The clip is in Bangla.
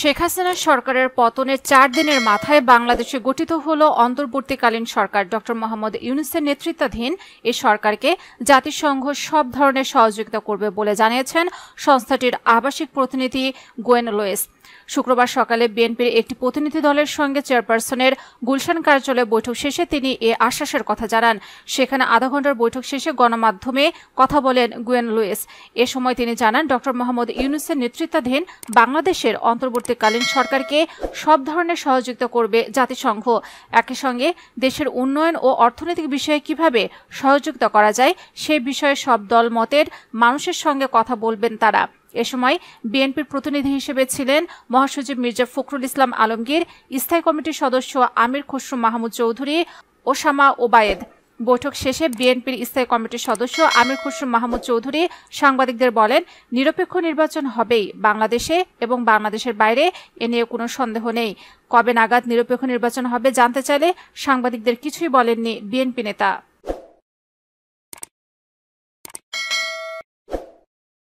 শেখ হাসিনার সরকারের পতনের 4 দিনের মাথায় বাংলাদেশে গঠিত হল অন্তর্বর্তীকালীন সরকার। ডক্টর মোহাম্মদ ইউনূসের নেতৃত্বাধীন এই সরকারকে জাতিসংঘ সব ধরনের সহযোগিতা করবে বলে জানিয়েছেন সংস্থাটির আবাসিক প্রতিনিধি গোয়েন লুইস। শুক্রবার সকালে বিএনপির একটি প্রতিনিধি দলের সঙ্গে চেয়ারপারসনের গুলশান কার্যালয়ে বৈঠক শেষে তিনি এ আশ্বাসের কথা জানান। সেখানে আধা ঘণ্টার বৈঠক শেষে গণমাধ্যমে কথা বলেন গোয়েন লুইস। এ সময় তিনি জানান, ডক্টর মোহাম্মদ ইউনূসের নেতৃত্বাধীন বাংলাদেশের অন্তর্বর্তীকালীন সরকারকে সব ধরনের সহযোগিতা করবে জাতিসংঘ। একই সঙ্গে দেশের উন্নয়ন ও অর্থনৈতিক বিষয়ে কিভাবে সহযোগিতা করা যায় সে বিষয়ে সব দল মতের মানুষের সঙ্গে কথা বলবেন তারা। এ সময় বিএনপির প্রতিনিধি হিসেবে ছিলেন মহাসচিব মির্জা ফখরুল ইসলাম আলমগীর, স্থায়ী কমিটির সদস্য আমির খসরু মাহমুদ চৌধুরী, ওসামা ওবায়েদ। বৈঠক শেষে বিএনপির স্থায়ী কমিটির সদস্য আমির খসরু মাহমুদ চৌধুরী সাংবাদিকদের বলেন, নিরপেক্ষ নির্বাচন হবেই বাংলাদেশে এবং বাংলাদেশের বাইরে, এ নিয়ে কোনো সন্দেহ নেই। কবে নাগাদ নিরপেক্ষ নির্বাচন হবে জানতে চাইলে সাংবাদিকদের কিছুই বলেননি বিএনপি নেতা।